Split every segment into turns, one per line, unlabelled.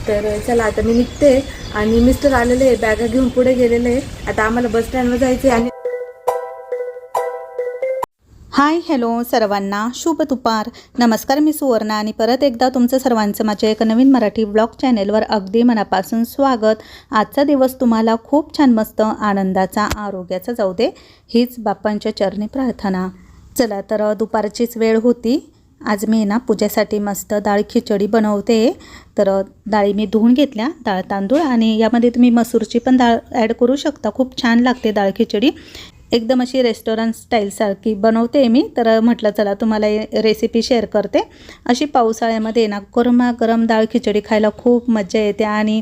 तर चला आता मी निघते आणि मिस्टर आलेले आहे, बॅगा घेऊन पुढे गेलेले आहे. आता आम्हाला बस स्टँडवर जायचं आहे. आणि
हाय हॅलो सर्वांना शुभ दुपार. नमस्कार, मी सुवर्णा आणि परत एकदा तुमचं सर्वांचं माझ्या एक नवीन मराठी ब्लॉग चॅनेलवर अगदी मनापासून स्वागत. आजचा दिवस तुम्हाला खूप छान मस्त आनंदाचा आरोग्याचा जाऊ दे हीच बाप्पांच्या चरणी प्रार्थना. चला तर दुपारचीच वेळ होती. आज मी ना पूजेसाठी मस्त डाळ खिचडी बनवते. तर डाळी मी धुवून घेतल्या, डाळ तांदूळ, आणि यामध्ये तुम्ही मसूरची पण डाळ ॲड करू शकता. खूप छान लागते डाळ खिचडी, एकदम अशी रेस्टॉरंट स्टाईलसारखी बनवते मी. तर म्हटलं चला तुम्हाला रेसिपी शेअर करते. अशी पावसाळ्यामध्ये ना गरमागरम डाळ खिचडी खायला खूप मजा येते. आणि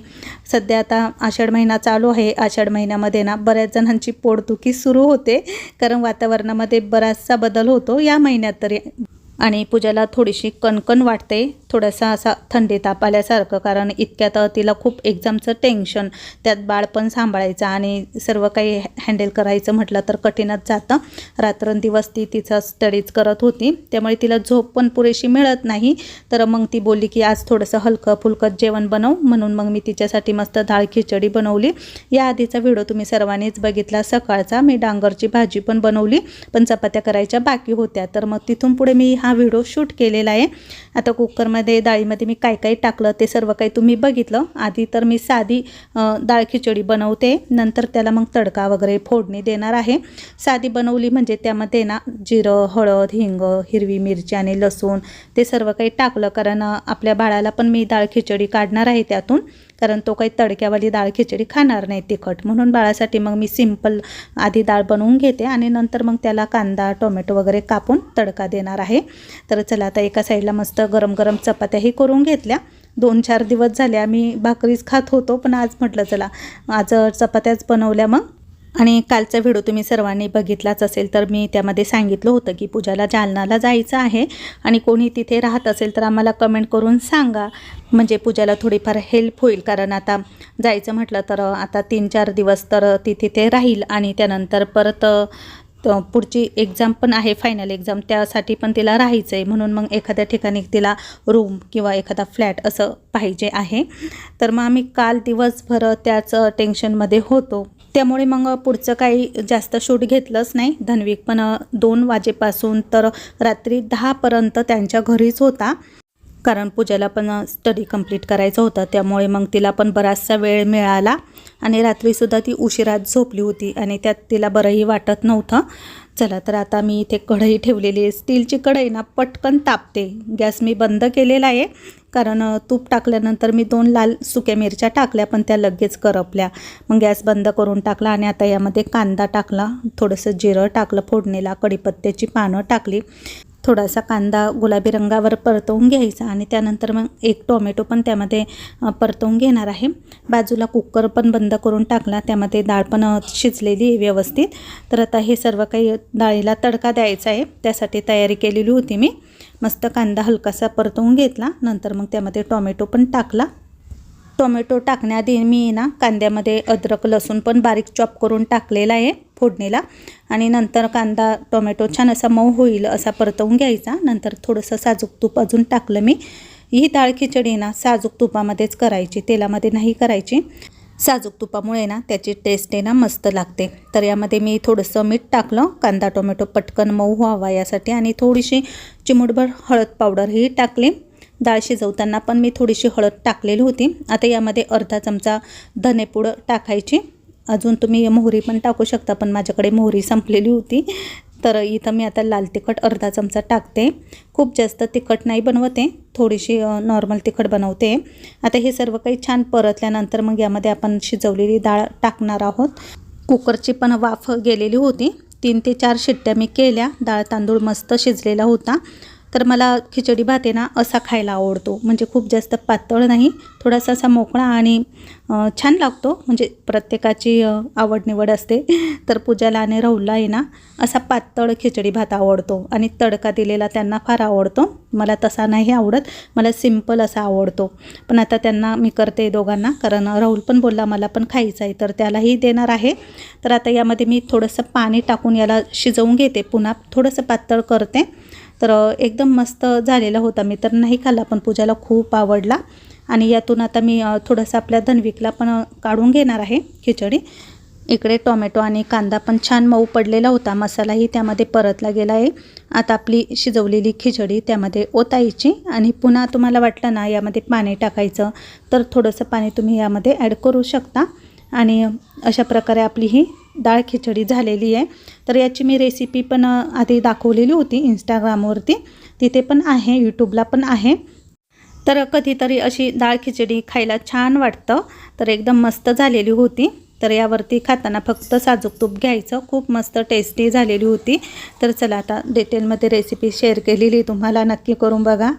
सध्या आता आषाढ महिना चालू आहे. आषाढ महिन्यामध्ये ना बऱ्याच जणांची पोटदुखी सुरू होते, कारण वातावरणामध्ये बराचसा बदल होतो या महिन्यात तरी. आणि पूजाला थोडीशी कणकण वाटते, थोडासा असा थंडी ताप आल्यासारखं, कारण इतक्यात तिला खूप एक्झामचं टेन्शन, त्यात बाळ पण सांभाळायचं आणि सर्व काही हँडल करायचं म्हटलं तर कठीणच जातं. रात्रंदिवस ती तिचा स्टडीज करत होती, त्यामुळे तिला झोप पण पुरेशी मिळत नाही. तर मग ती बोलली की आज थोडंसं हलकं फुलकं जेवण बनव, म्हणून मग मी तिच्यासाठी मस्त डाळ खिचडी बनवली. या आधीचा व्हिडिओ तुम्ही सर्वांनीच बघितला सकाळचा. मी डांगरची भाजी पण बनवली, पण चपात्या करायच्या बाकी होत्या. तर मग तिथून पुढे मी हा व्हिडिओ शूट केलेला आहे. आता कुकरमध्ये डाळीमध्ये मी काय काय टाकलं ते सर्व काही तुम्ही बघितलं. आधी तर मी साधी डाळ खिचडी बनवते, नंतर त्याला मग तडका वगैरे फोडणी देणार आहे. साधी बनवली म्हणजे त्यामध्ये ना जिरं, हळद, हिंग, हिरवी मिरची आणि लसूण ते सर्व काही टाकलं, कारण आपल्या बाळाला पण मी डाळ खिचडी काढणार आहे त्यातून, कारण तो काही तडक्यावाली डाळ खिचडी खाणार नाही तिखट. म्हणून बाळासाठी मग मी सिंपल आधी डाळ बनवून घेते आणि नंतर मग त्याला कांदा टोमॅटो वगैरे कापून तडका देणार आहे. तर चला आता एका साईडला मस्त गरम गरम चपात्याही करून घेतल्या. 2-4 दिवस झाले आम्ही भाकरीच खात होतो, पण आज म्हटलं चला आज चपात्याच बनवल्या मग. आणि कालचा व्हिडिओ तुम्ही सर्वांनी बघितलाच असेल, तर मी त्यामध्ये सांगितलं होतं की पूजाला जालनाला जायचं आहे आणि कोणी तिथे राहत असेल तर आम्हाला कमेंट करून सांगा, म्हणजे पूजाला थोडीफार हेल्प होईल. कारण आता जायचं म्हटलं तर आता 3-4 दिवस तर ती तिथे राहील आणि त्यानंतर परत पुढची एक्झाम पण आहे, फायनल एक्झाम, त्यासाठी पण तिला राहायचं आहे. म्हणून मग एखाद्या ठिकाणी तिला रूम किंवा एखादा फ्लॅट असं पाहिजे आहे. तर मग आम्ही काल दिवसभर त्याच टेन्शनमध्ये होतो, त्यामुळे मग पुढचं काही जास्त शूट घेतलंच नाही. धन्विक पण 2 वाजेपासून तर रात्री 10पर्यंत त्यांच्या घरीच होता, कारण पूजाला पण स्टडी कंप्लीट करायचं होतं. त्यामुळे मग तिला पण बराचसा वेळ मिळाला आणि रात्रीसुद्धा ती उशिरात झोपली होती आणि त्यात तिला बरंही वाटत नव्हतं. चला तर आता मी इथे कढई ठेवलेली आहे, स्टीलची कढई ना पटकन तापते. गॅस मी बंद केलेला आहे, कारण तूप टाकल्यानंतर मी 2 लाल सुक्या मिरच्या टाकल्या, पण त्या लगेच करपल्या. मग गॅस बंद करून टाकला आणि आता यामध्ये कांदा टाकला, थोडंसं जिरं टाकलं फोडणीला, कढीपत्त्याची पानं टाकली, थोडासा कांदा गुलाबी रंगावर परतवून घ्यायचा आणि त्यानंतर मग 1 टोमॅटो पण त्यामध्ये परतवून घेणार आहे. बाजूला कुकर पण बंद करून टाकला, त्यामध्ये डाळ पण शिजलेली आहे व्यवस्थित. तर आता हे सर्व काही डाळीला तडका द्यायचा आहे, त्यासाठी तयारी केलेली होती मी. मस्त कांदा हलकासा परतवून घेतला, नंतर मग त्यामध्ये टोमॅटो पण टाकला. टोमॅटो टाकण्याआधी मी ना कांद्यामध्ये अद्रक लसूण पण बारीक चॉप करून टाकलेला आहे फोडणीला, आणि नंतर कांदा टोमॅटो छान असा मऊ होईल असा परतवून घ्यायचा. नंतर थोडंसं साजूक तूप अजून टाकलं मी. ही डाळ खिचडी ना साजूक तुपामध्येच करायची, तेलामध्ये नाही करायची. साजूक तुपामुळे ना त्याची टेस्ट आहे ना मस्त लागते. तर यामध्ये मी थोडंसं मीठ टाकलं, कांदा टोमॅटो पटकन मऊ व्हावा यासाठी, आणि थोडीशी चिमूटभर हळद पावडरही टाकली. डाळ शिजवताना पण मी थोडीशी हळद टाकलेली होती. आता यामध्ये अर्धा चमचा धनेपूड टाकायची, अजून तुम्ही मोहरी पण टाकू शकता, पण माझ्याकडे मोहरी संपलेली होती. तर इथं मी आता लाल तिखट अर्धा चमचा टाकते. खूप जास्त तिखट नाही बनवते, थोडीशी नॉर्मल तिखट बनवते. आता हे सर्व काही छान परतल्यानंतर मग यामध्ये आपण शिजवलेली डाळ टाकणार आहोत. कुकरची पण वाफ गेलेली होती, 3 ते 4 शिट्ट्या मी केल्या. डाळ तांदूळ मस्त शिजलेला होता. तर मला खिचडी भात आहे ना असा खायला आवडतो, म्हणजे खूप जास्त पातळ नाही, थोडासा असा मोकळा आणि छान लागतो. म्हणजे प्रत्येकाची आवड निवड असते. तर पूजाला आणि राहुलला आहे ना असा पातळ खिचडी भात आवडतो आणि तडका दिलेला त्यांना फार आवडतो. मला तसा नाही आवडत, मला सिंपल असा आवडतो. पण आता त्यांना मी करते दोघांना, कारण राहुल पण बोलला मला पण खायचं आहे, तर त्यालाही देणार आहे. तर आता यामध्ये मी थोडंसं पाणी टाकून याला शिजवून घेते, पुन्हा थोडंसं पातळ करते. तर एकदम मस्त झालेला होता. मी तर नाही खाल्ला, पण पूजाला खूप आवडला. आणि यातून आता मी थोडंसं आपल्या धनविकला पण काढून घेणार आहे खिचडी. इकडे टोमॅटो आणि कांदा पण छान मऊ पडलेला होता, मसालाही त्यामध्ये परतला गेला आहे. आता आपली शिजवलेली खिचडी त्यामध्ये ओतायची आणि पुन्हा तुम्हाला वाटलं ना यामध्ये पाणी टाकायचं तर थोडंसं पाणी तुम्ही यामध्ये ॲड करू शकता. आणि अशा प्रकारे आपली ही डाळ खिचडी झालेली आहे. तर याची मी रेसिपी पण आधी दाखवलेली होती इंस्टाग्रामवरती, तिथे पण आहे, यूट्यूबला पण आहे. तर कधीतरी अशी डाळ खिचडी खायला छान वाटतं. तर एकदम मस्त झालेली होती. तर यावरती खाताना फक्त साजूक तूप घ्यायचं, खूप मस्त टेस्टी झालेली होती. तर चला आता डिटेलमध्ये रेसिपी शेअर केलेली तुम्हाला, नक्की करून बघा.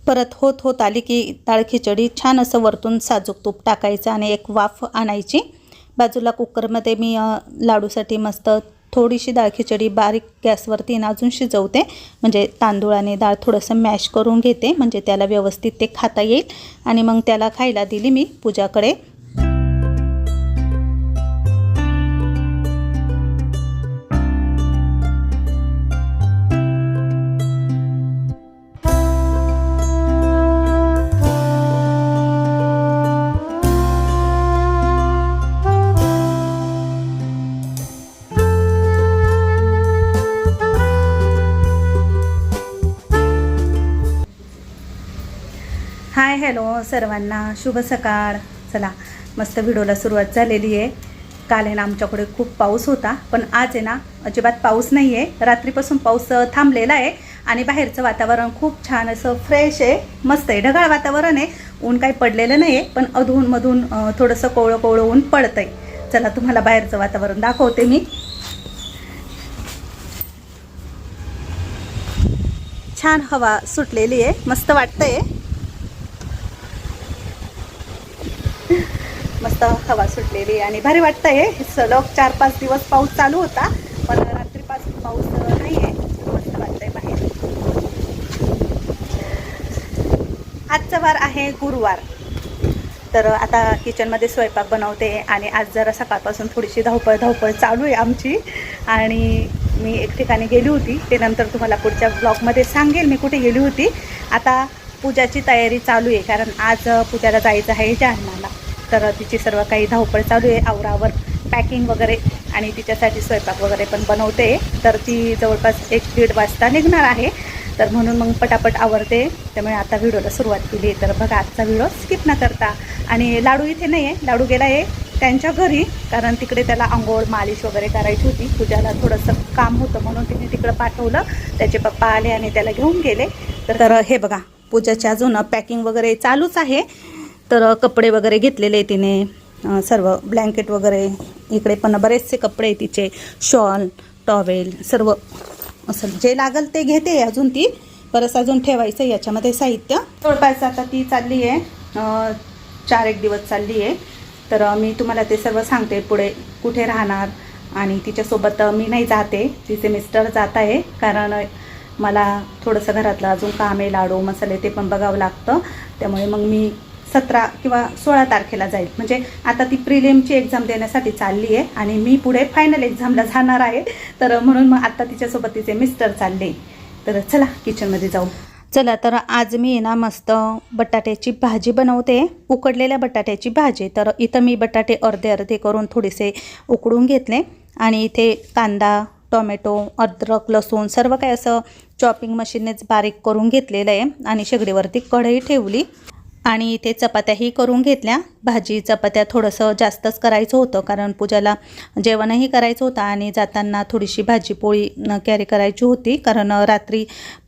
परत होत आली की डाळ खिचडी छान असं वरतून साजूक तूप टाकायचं आणि एक वाफ आणायची. बाजूला कुकरमध्ये मी लाडूसाठी मस्त थोडीशी डाळ खिचडी बारीक गॅसवरती अजून शिजवते, म्हणजे तांदूळ आणि डाळ थोडंसं मॅश करून घेते, म्हणजे त्याला व्यवस्थित ते खाता येईल. आणि मग त्याला खायला दिली मी पूजाकडे. हाय हॅलो सर्वांना, शुभ सकाळ. चला मस्त व्हिडिओला सुरुवात झालेली आहे. काल आहे ना आमच्याकडे खूप पाऊस होता, पण आज आहे ना अजिबात पाऊस नाही आहे. रात्रीपासून पाऊस थांबलेला आहे आणि बाहेरचं वातावरण खूप छान असं फ्रेश आहे, मस्त आहे, ढगाळ वातावरण आहे. ऊन काही पडलेलं नाही आहे, पण अधूनमधून थोडंसं कोवळं कोवळं ऊन पडतंय. चला तुम्हाला बाहेरचं वातावरण दाखवते मी. छान हवा सुटलेली आहे, मस्त वाटतंय. मस्त हवा सुटलेली आणि भारी वाटतंय. सलग 4-5 दिवस पाऊस चालू होता, पण रात्रीपासून पाऊस नाही आहे. मस्त वाटतंय बाहेर. आजचा वार आहे गुरुवार. तर आता किचनमध्ये स्वयंपाक बनवते आणि आज जरा सकाळपासून थोडीशी धावपळ चालू आहे आमची. आणि मी एक ठिकाणी गेली होती, ते नंतर तुम्हाला पुढच्या ब्लॉगमध्ये सांगेल मी कुठे गेली होती. आता पूजाची तयारी चालू आहे, कारण आज पूजाला जायचं आहे जालन्याला. तर तिची सर्व काही धावपळ चालू आहे, आवरावर पॅकिंग वगैरे, आणि तिच्यासाठी स्वयंपाक वगैरे पण बनवते. तर ती जवळपास 1-1:30 वाजता निघणार आहे. तर म्हणून मग पटापट आवरते, त्यामुळे आता व्हिडिओला सुरुवात केली. तर बघा आजचा व्हिडिओ स्किप न करता. आणि लाडू इथे नाही आहे, लाडू गेला आहे त्यांच्या घरी, कारण तिकडे त्याला आंघोळ मालिश वगैरे करायची होती. पूजाला थोडंसं काम होतं म्हणून तिने तिकडं पाठवलं. त्याचे पप्पा आले आणि त्याला घेऊन गेले. तर हे बघा पूजाची अजून पॅकिंग वगैरे चालूच आहे. तर कपडे वगैरे घेतलेले तिने, सर्व ब्लँकेट वगैरे, इकडे पण बरेचसे कपडे तिचे, शॉल, टॉवेल, सर्व असं जे लागल ते घेते. अजून ती परत अजून ठेवायचं याच्यामध्ये साहित्य. जवळपास आता ती चालली आहे 4-1 दिवस चालली आहे. तर मी तुम्हाला ते सर्व सांगते पुढे कुठे राहणार. आणि तिच्यासोबत मी नाही जाते, तिचे मिस्टर जात आहे, कारण मला थोडंसं घरातलं अजून काम आहे, लाडू मसाले ते पण बघावं लागतं. त्यामुळे मग मी 17 किंवा 16 तारखेला जाईल. म्हणजे आता ती प्रिलिमची एक्झाम देण्यासाठी चालली आहे आणि मी पुढे फायनल एक्झामला जाणार आहे. तर म्हणून मग आता तिच्यासोबत तिचे मिस्टर चालले. तर चला किचनमध्ये जाऊ. चला तर आज मी ना मस्त बटाट्याची भाजी बनवते, उकडलेल्या बटाट्याची भाजी. तर इथं मी बटाटे अर्धे करून थोडेसे उकडून घेतले आणि इथे कांदा, टोमॅटो, अद्रक, लसूण सर्व काही असं चॉपिंग मशीननेच बारीक करून घेतलेलं आहे. आणि शेगडीवरती कढई ठेवली आणि इथे चपात्याही करून घेतल्या. भाजी चपात्या थोडंसं जास्तच करायचं होतं, कारण पूजाला जेवणही करायचं होतं आणि जाताना थोडीशी भाजी पोळी कॅरी करायची होती, कारण रात्री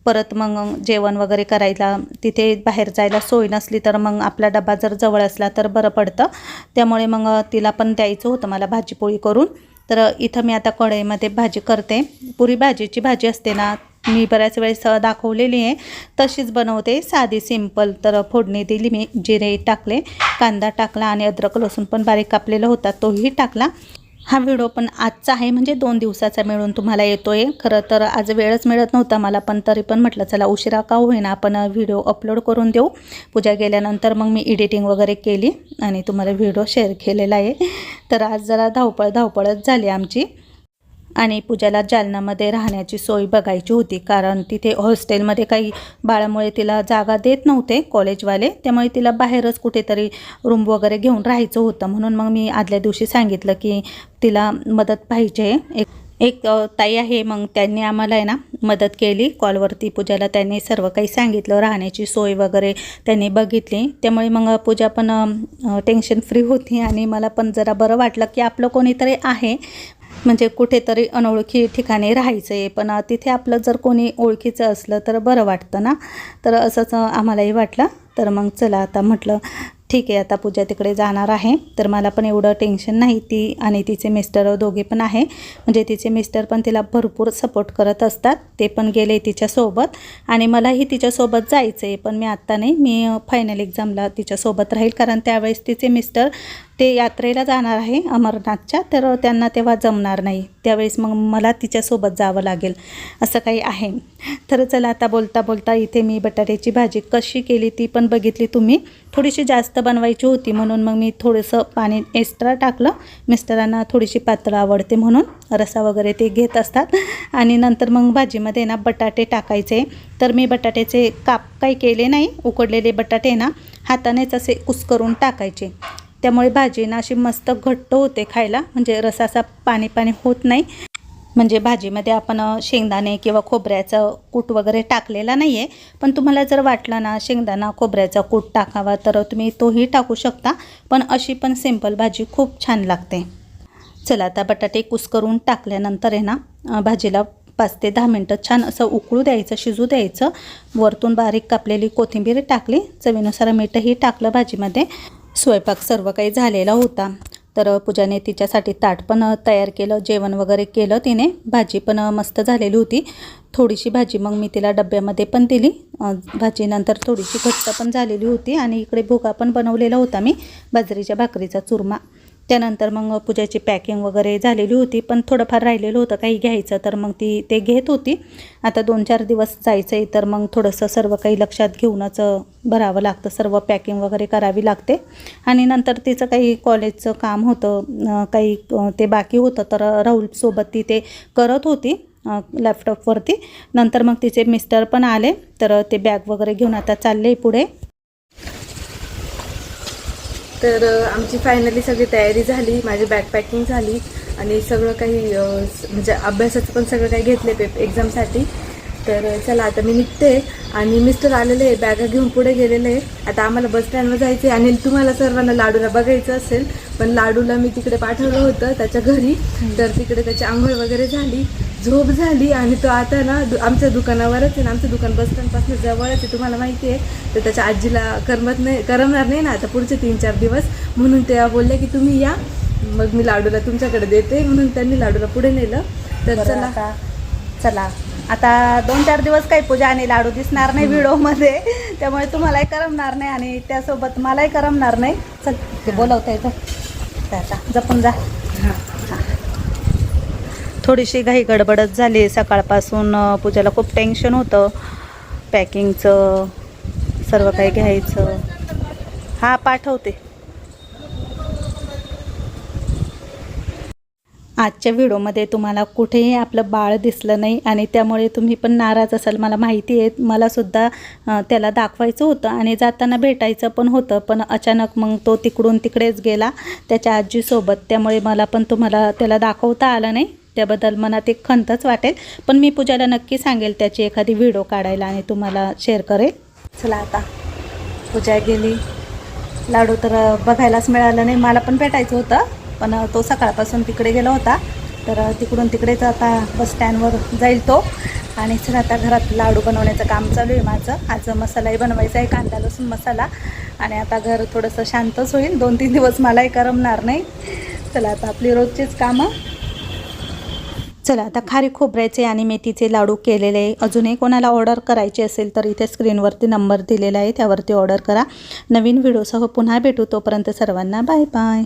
परत मग जेवण वगैरे करायला तिथे बाहेर जायला सोय नसली तर मग आपला डबा जर जवळ असला तर बरं पडतं. त्यामुळे मग तिला पण द्यायचं होतं मला भाजी पोळी करून. तर इथं मी आता कढईमध्ये भाजी करते. पुरी भाजीची भाजी असते ना, मी बऱ्याच वेळेस दाखवलेली आहे, तशीच बनवते, साधी सिंपल. तर फोडणी दिली मी, जिरे टाकले, कांदा टाकला आणि अद्रक लसूण पण बारीक कापलेला होता तोही टाकला. हा व्हिडिओ पण आजचा आहे, म्हणजे 2 दिवसाचा मिळून तुम्हाला येतोय. खरं तर आज वेळच मिळत नव्हता मला, पण तरी पण म्हटलं चला उशिरा का होईना आपण व्हिडिओ अपलोड करून देऊ. पूजा गेल्यानंतर मग मी एडिटिंग वगैरे केली आणि तुम्हाला व्हिडिओ शेअर केलेला आहे. तर आज जरा धावपळच झाली आमची. आणि पूजाला जालन्यामध्ये राहण्याची सोय बघायची होती, कारण तिथे हॉस्टेलमध्ये काही बाळामुळे तिला जागा देत नव्हते कॉलेजवाले, त्यामुळे तिला बाहेरच कुठेतरी रूम वगैरे घेऊन राहायचं होतं. म्हणून मग मी आदल्या दिवशी सांगितलं की तिला मदत पाहिजे. एक ताई आहे, मग त्यांनी आम्हाला आहे ना मदत केली. कॉलवरती पूजाला त्यांनी सर्व काही सांगितलं, राहण्याची सोय वगैरे त्यांनी बघितली. त्यामुळे मग पूजा पण टेन्शन फ्री होती आणि मला पण जरा बरं वाटलं की आपलं कोणीतरी आहे, म्हणजे कुठेतरी अनोळखी ठिकाणी राहायचं आहे, पण तिथे आपलं जर कोणी ओळखीचं असलं तर बरं वाटतं ना. तर असंच आम्हालाही वाटलं. तर मग चला आता म्हटलं ठीक आहे, आता पूजा तिकडे जाणार आहे, तर मला पण एवढं टेन्शन नाही. ती आणि तिचे मिस्टर दोघे पण आहे, म्हणजे तिचे मिस्टर पण तिला भरपूर सपोर्ट करत असतात. ते पण गेले तिच्यासोबत आणि मलाही तिच्यासोबत जायचं आहे, पण मी आत्ता नाही, मी फायनल एक्झामला तिच्यासोबत राहील, कारण त्यावेळेस तिचे मिस्टर ते यात्रेला जाणार आहे अमरनाथच्या, तर त्यांना तेव्हा जमणार नाही. त्यावेळेस मग मला तिच्यासोबत जावं लागेल, असं काही आहे. तर चला आता बोलता बोलता इथे मी बटाट्याची भाजी कशी केली ती पण बघितली तुम्ही. थोडीशी जास्त बनवायची होती म्हणून मग मी थोडंसं पाणी एक्स्ट्रा टाकलं. मिस्टरांना थोडीशी पातळ आवडते म्हणून रसा वगैरे ते घेत असतात. आणि नंतर मग भाजीमध्ये ना बटाटे टाकायचे. तर मी बटाट्याचे काप काही केले नाही, उकडलेले बटाटे ना हातानेच असे कुस्करून टाकायचे. त्यामुळे भाजी ना अशी मस्त घट्ट होते खायला, म्हणजे रसाचा पाणी पाणी होत नाही. म्हणजे भाजीमध्ये आपण शेंगदाणे किंवा खोबऱ्याचं कूट वगैरे टाकलेला नाही आहे, पण तुम्हाला जर वाटलं ना शेंगदाणा खोबऱ्याचा कूट टाकावा तर तुम्ही तोही टाकू शकता, पण अशी पण सिंपल भाजी खूप छान लागते. चला आता बटाटे कुस्करून टाकल्यानंतर आहे ना भाजीला 5 ते 10 मिनटं छान असं उकळू द्यायचं, शिजू द्यायचं. वरतून बारीक कापलेली कोथिंबीर टाकली, चवीनुसार मीठही टाकलं भाजीमध्ये. स्वयंपाक सर्व काही झालेला होता. तर पूजाने तिच्यासाठी ताट पण तयार केलं, जेवण वगैरे केलं तिने. भाजी पण मस्त झालेली होती. थोडीशी भाजी मग मी तिला डब्यामध्ये पण दिली. भाजी नंतर थोडीशी घट्ट पण झालेली होती. आणि इकडे भुगा पण बनवलेला होता मी, बाजरीच्या भाकरीचा चुरमा. त्यानंतर मग पूजाची पॅकिंग वगैरे झालेली होती, पण थोडंफार राहिलेलं होतं काही घ्यायचं, तर मग ती ते घेत होती. आता 2-4 दिवस जायचं आहे, तर मग थोडंसं सर्व काही लक्षात घेऊनच भरावं लागतं, सर्व पॅकिंग वगैरे करावी लागते. आणि नंतर तिचं काही कॉलेजचं काम होतं, काही ते बाकी होतं, तर राहुलसोबत ती ते करत होती लॅपटॉपवरती. नंतर मग तिचे मिस्टर पण आले, तर ते बॅग वगैरे घेऊन आता चालले पुढे.
तर आमची फायनली सगळी तयारी झाली, माझी बॅग पॅकिंग झाली आणि सगळं काही म्हणजे अभ्यासाचं पण सगळं काही घेतले एक्झामसाठी. तर चला आता मी निघते आणि मिस्टर आलेले आहे, बॅगा घेऊन पुढे गेलेले आहे. आता आम्हाला बस स्टँडवर जायचं आहे. आणि तुम्हाला सर्वांना लाडूला बघायचं असेल, पण लाडूला मी तिकडे पाठवलं होतं त्याच्या घरी, तर तिकडे त्याची आंघोळ वगैरे झाली, झोप झाली. आणि तो आता ना आमच्या दुकानावरच आहे ना, आमचं दुकान बस स्टँडपासून जवळच आहे, तुम्हाला माहिती आहे. तर त्याच्या आजीला करमणार नाही ना आता पुढचे 3-4 दिवस, म्हणून ते बोलले की तुम्ही या, मग मी लाडूला तुमच्याकडे देते, म्हणून त्यांनी लाडूला पुढे नेलं. तर
चला आता 2-4 दिवस काही पूजा आणि लाडू दिसणार नाही व्हिडिओमध्ये, त्यामुळे तुम्हालाही करमणार नाही आणि त्यासोबत मलाही करमणार नाही. चल ते बोलवता येतं, आता जपून जा. थोडीशी घाई गडबडच झाली सकाळपासून. पूजाला खूप टेन्शन होतं पॅकिंगचं, सर्व काही घ्यायचं. हां पाठवते. आजच्या व्हिडिओमध्ये तुम्हाला कुठेही आपलं बाळ दिसलं नाही आणि त्यामुळे तुम्ही पण नाराज असाल, मला माहिती आहे. मलासुद्धा त्याला दाखवायचं होतं आणि जाताना भेटायचं पण होतं, पण अचानक मग तो तिकडून तिकडेच गेला त्याच्या आजीसोबत, त्यामुळे मला पण तुम्हाला त्याला दाखवता आलं नाही. त्याबद्दल मनात एक खंतच वाटेल, पण मी पूजाला नक्की सांगेल त्याची एखादी व्हिडिओ काढायला आणि तुम्हाला शेअर करेल. चला आता पूजा गेली, लाडू तर बघायलाच मिळालं नाही. मला पण भेटायचं होतं, पण तो सकाळपासून तिकडे गेला होता, तर तिकडून तिकडेच आता बस स्टँडवर जाईल तो. आणि चला आता घरात लाडू बनवण्याचं काम चालू आहे माझं. आज मसालाही बनवायचा आहे, कांदा लसूण मसाला. आणि आता घर थोडंसं शांतच होईल, 2-3 दिवस मलाही करमणार नाही. चला आता आपली रोजचीच कामं. चला आता खारीक खोबऱ्याचे आणि मेथीचे लाडू केलेले आहे. अजूनही कोणाला ऑर्डर करायची असेल तर इथे स्क्रीनवरती नंबर दिलेला आहे, त्यावरती ऑर्डर करा. नवीन व्हिडिओसह पुन्हा भेटू, तोपर्यंत सर्वांना बाय बाय.